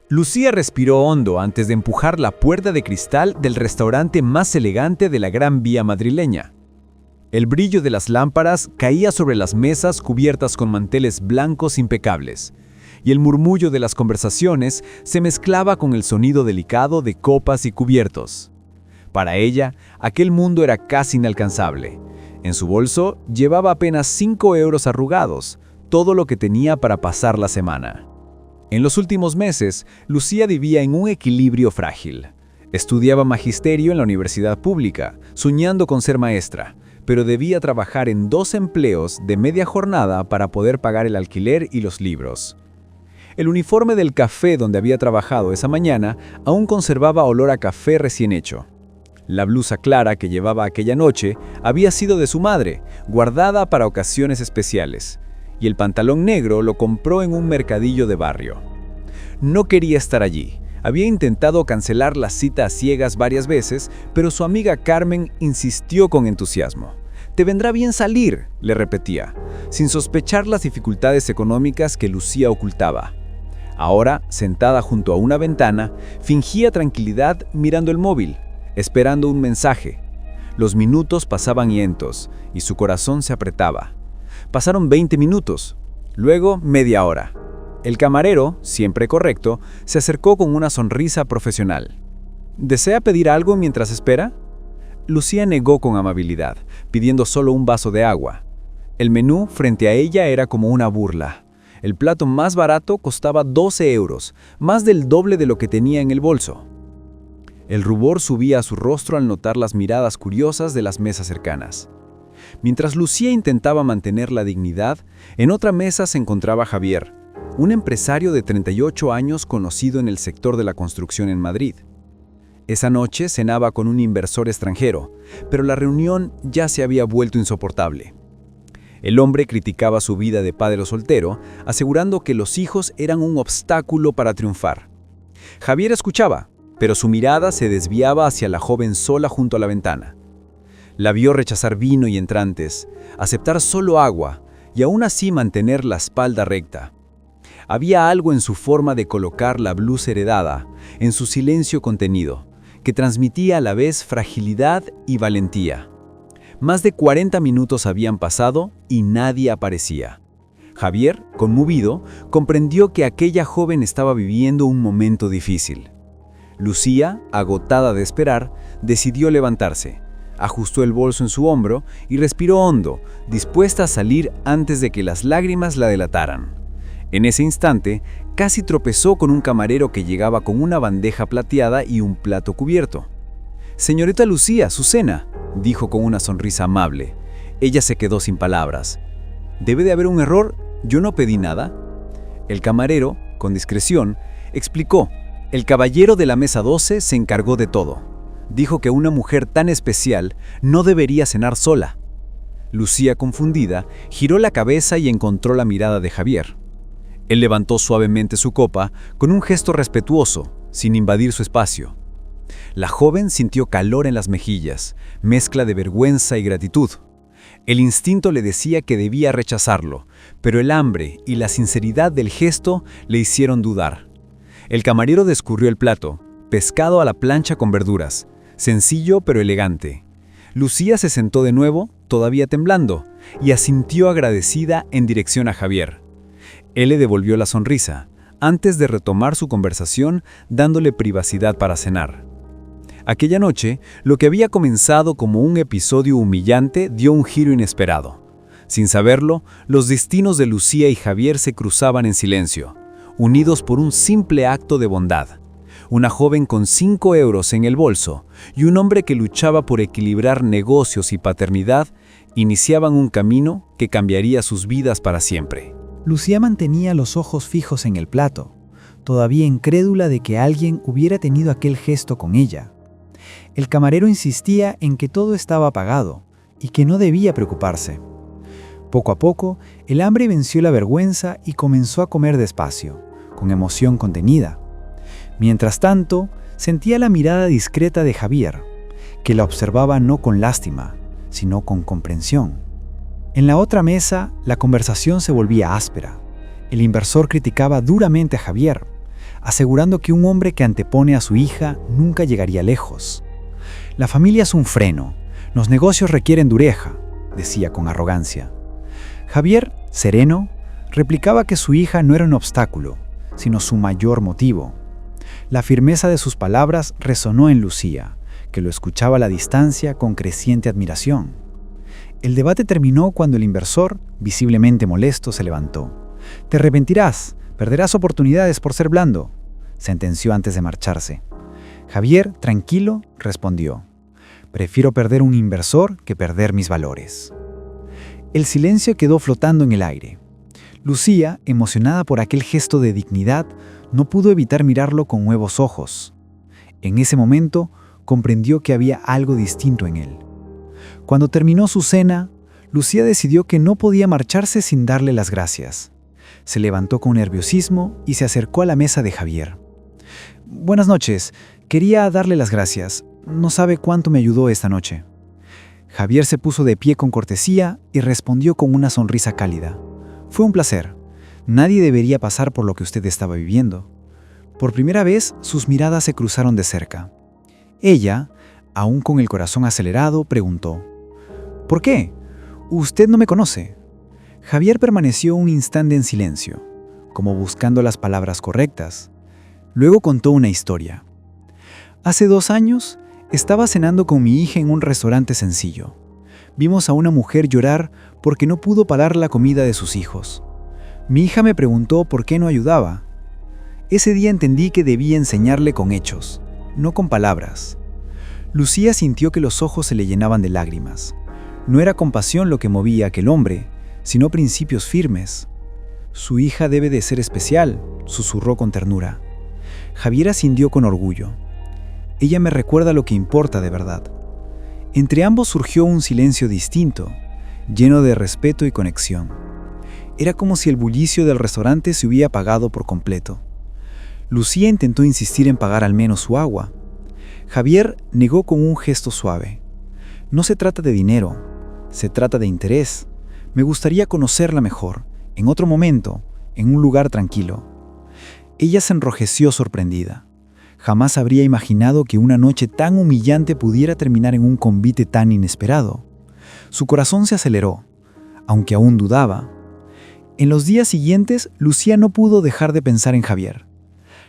Lucía respiró hondo antes de empujar la puerta de cristal del restaurante más elegante de la Gran Vía madrileña. El brillo de las lámparas caía sobre las mesas cubiertas con manteles blancos impecables, y el murmullo de las conversaciones se mezclaba con el sonido delicado de copas y cubiertos. Para ella, aquel mundo era casi inalcanzable. En su bolso llevaba apenas 5 euros arrugados, todo lo que tenía para pasar la semana. En los últimos meses, Lucía vivía en un equilibrio frágil. Estudiaba magisterio en la universidad pública, soñando con ser maestra, pero debía trabajar en 2 empleos de media jornada para poder pagar el alquiler y los libros. El uniforme del café donde había trabajado esa mañana aún conservaba olor a café recién hecho. La blusa clara que llevaba aquella noche había sido de su madre, guardada para ocasiones especiales, y el pantalón negro lo compró en un mercadillo de barrio. No quería estar allí. Había intentado cancelar la cita a ciegas varias veces, pero su amiga Carmen insistió con entusiasmo. «Te vendrá bien salir», le repetía, sin sospechar las dificultades económicas que Lucía ocultaba. Ahora, sentada junto a una ventana, fingía tranquilidad mirando el móvil, esperando un mensaje. Los minutos pasaban lentos y su corazón se apretaba. Pasaron 20 minutos, luego media hora. El camarero, siempre correcto, se acercó con una sonrisa profesional. «¿Desea pedir algo mientras espera?». Lucía negó con amabilidad, pidiendo solo un vaso de agua. El menú frente a ella era como una burla. El plato más barato costaba 12 euros, más del doble de lo que tenía en el bolso. El rubor subía a su rostro al notar las miradas curiosas de las mesas cercanas. Mientras Lucía intentaba mantener la dignidad, en otra mesa se encontraba Javier, un empresario de 38 años conocido en el sector de la construcción en Madrid. Esa noche cenaba con un inversor extranjero, pero la reunión ya se había vuelto insoportable. El hombre criticaba su vida de padre soltero, asegurando que los hijos eran un obstáculo para triunfar. Javier escuchaba, pero su mirada se desviaba hacia la joven sola junto a la ventana. La vio rechazar vino y entrantes, aceptar solo agua y aún así mantener la espalda recta. Había algo en su forma de colocar la blusa heredada, en su silencio contenido, que transmitía a la vez fragilidad y valentía. Más de 40 minutos habían pasado y nadie aparecía. Javier, conmovido, comprendió que aquella joven estaba viviendo un momento difícil. Lucía, agotada de esperar, decidió levantarse, ajustó el bolso en su hombro y respiró hondo, dispuesta a salir antes de que las lágrimas la delataran. En ese instante, casi tropezó con un camarero que llegaba con una bandeja plateada y un plato cubierto. «Señorita Lucía, su cena», dijo con una sonrisa amable. Ella se quedó sin palabras. «Debe de haber un error, yo no pedí nada». El camarero, con discreción, explicó: «El caballero de la mesa 12 se encargó de todo. Dijo que una mujer tan especial no debería cenar sola». Lucía, confundida, giró la cabeza y encontró la mirada de Javier. Él levantó suavemente su copa con un gesto respetuoso, sin invadir su espacio. La joven sintió calor en las mejillas, mezcla de vergüenza y gratitud. El instinto le decía que debía rechazarlo, pero el hambre y la sinceridad del gesto le hicieron dudar. El camarero descurrió el plato, pescado a la plancha con verduras, sencillo pero elegante. Lucía se sentó de nuevo, todavía temblando, y asintió agradecida en dirección a Javier. Él le devolvió la sonrisa, antes de retomar su conversación, dándole privacidad para cenar. Aquella noche, lo que había comenzado como un episodio humillante dio un giro inesperado. Sin saberlo, los destinos de Lucía y Javier se cruzaban en silencio, unidos por un simple acto de bondad. Una joven con 5 euros en el bolso y un hombre que luchaba por equilibrar negocios y paternidad iniciaban un camino que cambiaría sus vidas para siempre. Lucía mantenía los ojos fijos en el plato, todavía incrédula de que alguien hubiera tenido aquel gesto con ella. El camarero insistía en que todo estaba pagado y que no debía preocuparse. Poco a poco, el hambre venció la vergüenza y comenzó a comer despacio, con emoción contenida. Mientras tanto, sentía la mirada discreta de Javier, que la observaba no con lástima, sino con comprensión. En la otra mesa, la conversación se volvía áspera. El inversor criticaba duramente a Javier, asegurando que un hombre que antepone a su hija nunca llegaría lejos. La familia es un freno, los negocios requieren dureza, decía con arrogancia. Javier, sereno, replicaba que su hija no era un obstáculo, sino su mayor motivo. La firmeza de sus palabras resonó en Lucía, que lo escuchaba a la distancia con creciente admiración. El debate terminó cuando el inversor, visiblemente molesto, se levantó. «Te arrepentirás, perderás oportunidades por ser blando», sentenció antes de marcharse. Javier, tranquilo, respondió: «Prefiero perder un inversor que perder mis valores». El silencio quedó flotando en el aire. Lucía, emocionada por aquel gesto de dignidad, no pudo evitar mirarlo con nuevos ojos. En ese momento, comprendió que había algo distinto en él. Cuando terminó su cena, Lucía decidió que no podía marcharse sin darle las gracias. Se levantó con nerviosismo y se acercó a la mesa de Javier. «Buenas noches. Quería darle las gracias. No sabe cuánto me ayudó esta noche». Javier se puso de pie con cortesía y respondió con una sonrisa cálida: «Fue un placer. Nadie debería pasar por lo que usted estaba viviendo». Por primera vez, sus miradas se cruzaron de cerca. Ella, aún con el corazón acelerado, preguntó: «¿Por qué? Usted no me conoce». Javier permaneció un instante en silencio, como buscando las palabras correctas. Luego contó una historia. «Hace 2 años, estaba cenando con mi hija en un restaurante sencillo. Vimos a una mujer llorar porque no pudo pagar la comida de sus hijos. Mi hija me preguntó por qué no ayudaba. Ese día entendí que debía enseñarle con hechos, no con palabras». Lucía sintió que los ojos se le llenaban de lágrimas. No era compasión lo que movía a aquel hombre, sino principios firmes. «Su hija debe de ser especial», susurró con ternura. Javier asintió con orgullo. «Ella me recuerda lo que importa de verdad». Entre ambos surgió un silencio distinto, lleno de respeto y conexión. Era como si el bullicio del restaurante se hubiera apagado por completo. Lucía intentó insistir en pagar al menos su agua. Javier negó con un gesto suave. «No se trata de dinero, se trata de interés. Me gustaría conocerla mejor, en otro momento, en un lugar tranquilo». Ella se enrojeció sorprendida. Jamás habría imaginado que una noche tan humillante pudiera terminar en un convite tan inesperado. Su corazón se aceleró, aunque aún dudaba. En los días siguientes, Lucía no pudo dejar de pensar en Javier.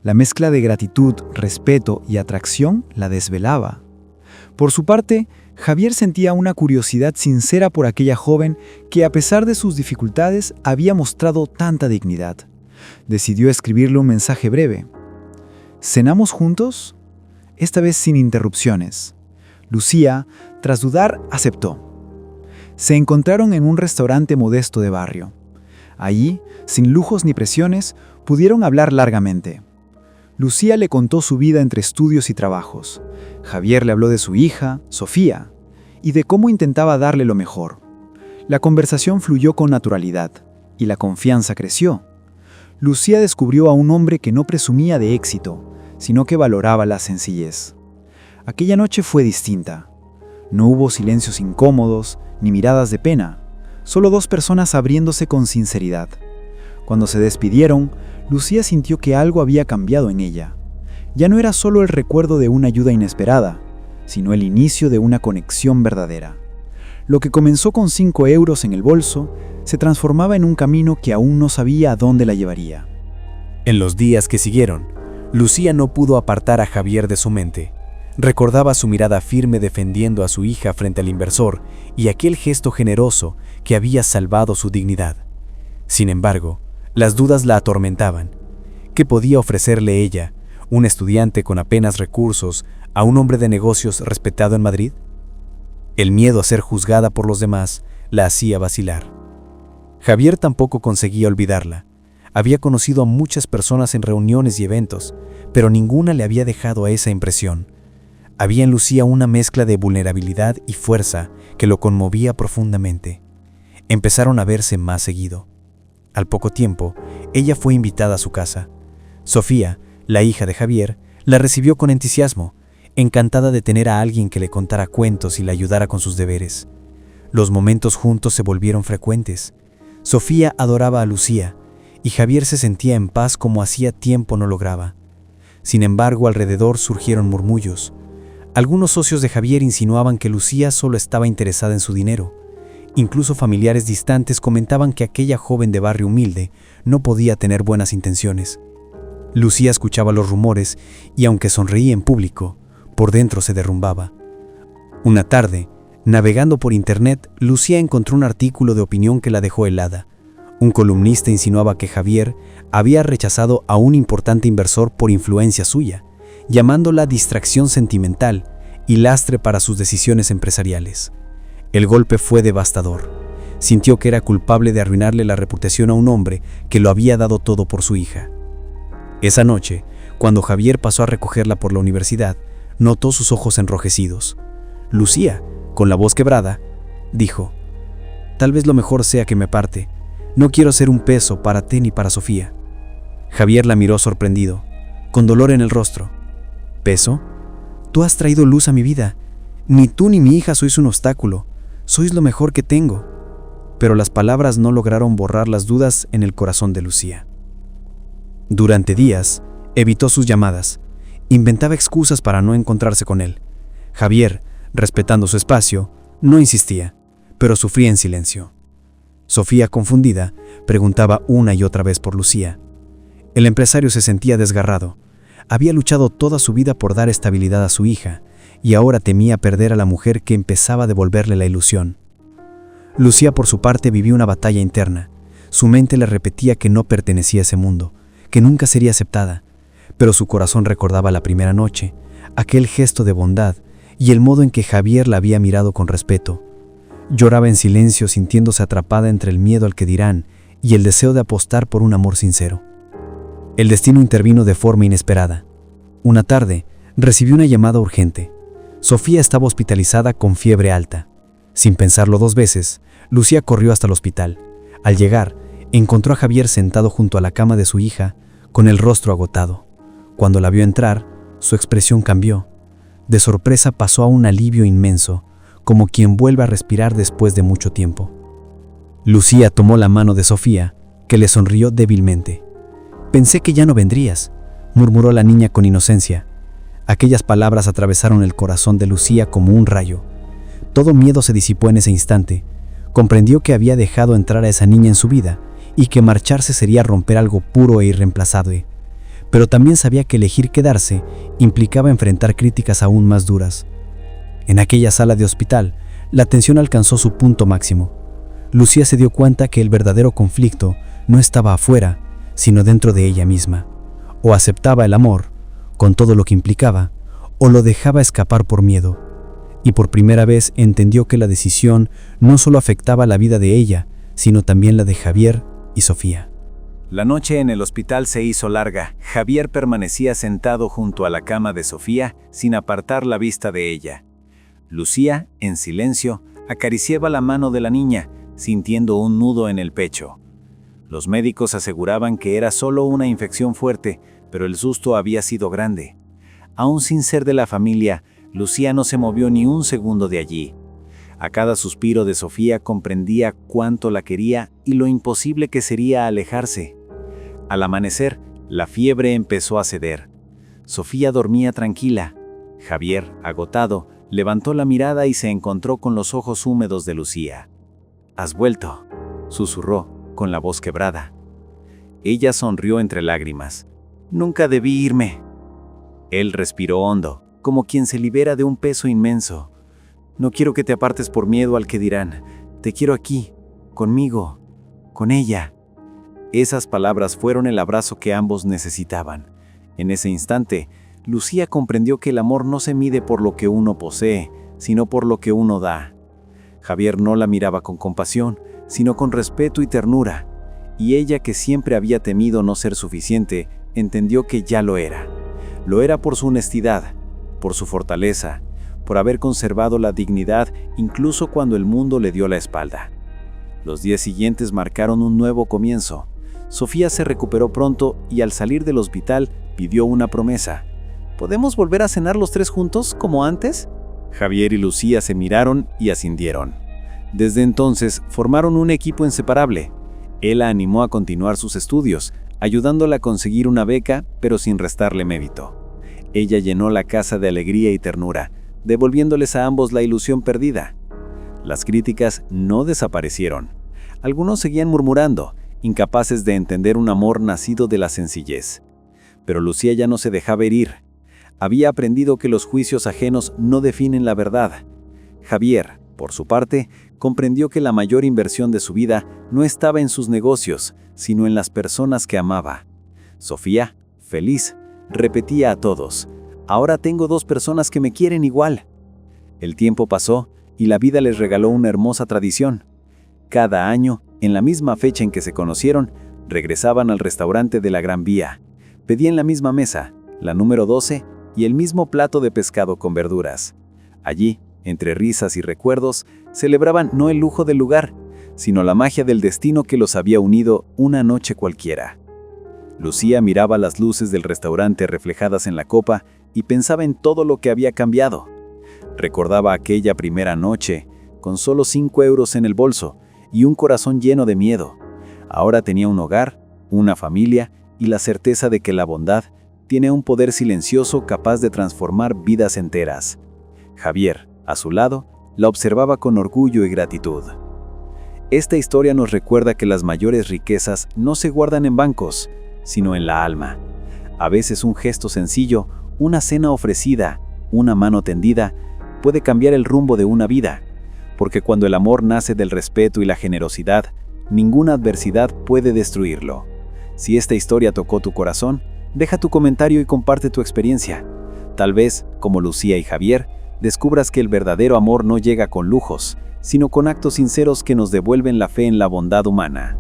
La mezcla de gratitud, respeto y atracción la desvelaba. Por su parte, Javier sentía una curiosidad sincera por aquella joven que, a pesar de sus dificultades, había mostrado tanta dignidad. Decidió escribirle un mensaje breve. «¿Cenamos juntos?», esta vez sin interrupciones. Lucía, tras dudar, aceptó. Se encontraron en un restaurante modesto de barrio. Allí, sin lujos ni presiones, pudieron hablar largamente. Lucía le contó su vida entre estudios y trabajos. Javier le habló de su hija, Sofía, y de cómo intentaba darle lo mejor. La conversación fluyó con naturalidad, y la confianza creció. Lucía descubrió a un hombre que no presumía de éxito, sino que valoraba la sencillez. Aquella noche fue distinta. No hubo silencios incómodos, ni miradas de pena, solo 2 personas abriéndose con sinceridad. Cuando se despidieron, Lucía sintió que algo había cambiado en ella. Ya no era solo el recuerdo de una ayuda inesperada, sino el inicio de una conexión verdadera. Lo que comenzó con 5 euros en el bolso, se transformaba en un camino que aún no sabía a dónde la llevaría. En los días que siguieron, Lucía no pudo apartar a Javier de su mente. Recordaba su mirada firme defendiendo a su hija frente al inversor y aquel gesto generoso que había salvado su dignidad. Sin embargo, las dudas la atormentaban. ¿Qué podía ofrecerle ella, un estudiante con apenas recursos, a un hombre de negocios respetado en Madrid? El miedo a ser juzgada por los demás la hacía vacilar. Javier tampoco conseguía olvidarla. Había conocido a muchas personas en reuniones y eventos, pero ninguna le había dejado esa impresión. Había en Lucía una mezcla de vulnerabilidad y fuerza que lo conmovía profundamente. Empezaron a verse más seguido. Al poco tiempo, ella fue invitada a su casa. Sofía, la hija de Javier, la recibió con entusiasmo, encantada de tener a alguien que le contara cuentos y la ayudara con sus deberes. Los momentos juntos se volvieron frecuentes. Sofía adoraba a Lucía, y Javier se sentía en paz como hacía tiempo no lograba. Sin embargo, alrededor surgieron murmullos. Algunos socios de Javier insinuaban que Lucía solo estaba interesada en su dinero. Incluso familiares distantes comentaban que aquella joven de barrio humilde no podía tener buenas intenciones. Lucía escuchaba los rumores y, aunque sonreía en público, por dentro se derrumbaba. Una tarde, navegando por internet, Lucía encontró un artículo de opinión que la dejó helada. Un columnista insinuaba que Javier había rechazado a un importante inversor por influencia suya, llamándola distracción sentimental y lastre para sus decisiones empresariales. El golpe fue devastador. Sintió que era culpable de arruinarle la reputación a un hombre que lo había dado todo por su hija. Esa noche, cuando Javier pasó a recogerla por la universidad, notó sus ojos enrojecidos. Lucía, con la voz quebrada, dijo: «Tal vez lo mejor sea que me aparte. No quiero ser un peso para ti ni para Sofía». Javier la miró sorprendido, con dolor en el rostro. «¿Peso? Tú has traído luz a mi vida. Ni tú ni mi hija sois un obstáculo. Sois lo mejor que tengo». Pero las palabras no lograron borrar las dudas en el corazón de Lucía. Durante días, evitó sus llamadas. Inventaba excusas para no encontrarse con él. Javier, respetando su espacio, no insistía, pero sufría en silencio. Sofía, confundida, preguntaba una y otra vez por Lucía. El empresario se sentía desgarrado. Había luchado toda su vida por dar estabilidad a su hija, y ahora temía perder a la mujer que empezaba a devolverle la ilusión. Lucía, por su parte, vivía una batalla interna. Su mente le repetía que no pertenecía a ese mundo, que nunca sería aceptada, pero su corazón recordaba la primera noche, aquel gesto de bondad y el modo en que Javier la había mirado con respeto. Lloraba en silencio, sintiéndose atrapada entre el miedo al que dirán y el deseo de apostar por un amor sincero. El destino intervino de forma inesperada. Una tarde, recibió una llamada urgente. Sofía estaba hospitalizada con fiebre alta. Sin pensarlo 2 veces, Lucía corrió hasta el hospital. Al llegar, encontró a Javier sentado junto a la cama de su hija, con el rostro agotado. Cuando la vio entrar, su expresión cambió. De sorpresa pasó a un alivio inmenso, como quien vuelve a respirar después de mucho tiempo. Lucía tomó la mano de Sofía, que le sonrió débilmente. «Pensé que ya no vendrías», murmuró la niña con inocencia. Aquellas palabras atravesaron el corazón de Lucía como un rayo. Todo miedo se disipó en ese instante. Comprendió que había dejado entrar a esa niña en su vida y que marcharse sería romper algo puro e irreemplazable. Pero también sabía que elegir quedarse implicaba enfrentar críticas aún más duras. En aquella sala de hospital, la tensión alcanzó su punto máximo. Lucía se dio cuenta que el verdadero conflicto no estaba afuera, sino dentro de ella misma. O aceptaba el amor, con todo lo que implicaba, o lo dejaba escapar por miedo. Y por primera vez entendió que la decisión no solo afectaba la vida de ella, sino también la de Javier y Sofía. La noche en el hospital se hizo larga. Javier permanecía sentado junto a la cama de Sofía, sin apartar la vista de ella. Lucía, en silencio, acariciaba la mano de la niña, sintiendo un nudo en el pecho. Los médicos aseguraban que era solo una infección fuerte, pero el susto había sido grande. Aún sin ser de la familia, Lucía no se movió ni un segundo de allí. A cada suspiro de Sofía comprendía cuánto la quería y lo imposible que sería alejarse. Al amanecer, la fiebre empezó a ceder. Sofía dormía tranquila. Javier, agotado, levantó la mirada y se encontró con los ojos húmedos de Lucía. «¿Has vuelto?», susurró, con la voz quebrada. Ella sonrió entre lágrimas. «Nunca debí irme». Él respiró hondo, como quien se libera de un peso inmenso. «No quiero que te apartes por miedo al que dirán. Te quiero aquí, conmigo, con ella». Esas palabras fueron el abrazo que ambos necesitaban. En ese instante, Lucía comprendió que el amor no se mide por lo que uno posee, sino por lo que uno da. Javier no la miraba con compasión, sino con respeto y ternura, y ella, que siempre había temido no ser suficiente, entendió que ya lo era. Lo era por su honestidad, por su fortaleza, por haber conservado la dignidad incluso cuando el mundo le dio la espalda. Los días siguientes marcaron un nuevo comienzo. Sofía se recuperó pronto y al salir del hospital pidió una promesa. «¿Podemos volver a cenar los 3 juntos, como antes?». Javier y Lucía se miraron y asintieron. Desde entonces formaron un equipo inseparable. Él la animó a continuar sus estudios, ayudándola a conseguir una beca, pero sin restarle mérito. Ella llenó la casa de alegría y ternura, devolviéndoles a ambos la ilusión perdida. Las críticas no desaparecieron. Algunos seguían murmurando, incapaces de entender un amor nacido de la sencillez. Pero Lucía ya no se dejaba herir. Había aprendido que los juicios ajenos no definen la verdad. Javier, por su parte, comprendió que la mayor inversión de su vida no estaba en sus negocios, sino en las personas que amaba. Sofía, feliz, repetía a todos: «Ahora tengo 2 personas que me quieren igual». El tiempo pasó y la vida les regaló una hermosa tradición. Cada año, en la misma fecha en que se conocieron, regresaban al restaurante de la Gran Vía. Pedían la misma mesa, la número 12, y el mismo plato de pescado con verduras. Allí, entre risas y recuerdos, celebraban no el lujo del lugar, sino la magia del destino que los había unido una noche cualquiera. Lucía miraba las luces del restaurante reflejadas en la copa y pensaba en todo lo que había cambiado. Recordaba aquella primera noche, con solo 5 euros en el bolso y un corazón lleno de miedo. Ahora tenía un hogar, una familia y la certeza de que la bondad tiene un poder silencioso capaz de transformar vidas enteras. Javier, a su lado, la observaba con orgullo y gratitud. Esta historia nos recuerda que las mayores riquezas no se guardan en bancos, sino en la alma. A veces un gesto sencillo, una cena ofrecida, una mano tendida, puede cambiar el rumbo de una vida, porque cuando el amor nace del respeto y la generosidad, ninguna adversidad puede destruirlo. Si esta historia tocó tu corazón, deja tu comentario y comparte tu experiencia. Tal vez, como Lucía y Javier, descubras que el verdadero amor no llega con lujos, sino con actos sinceros que nos devuelven la fe en la bondad humana.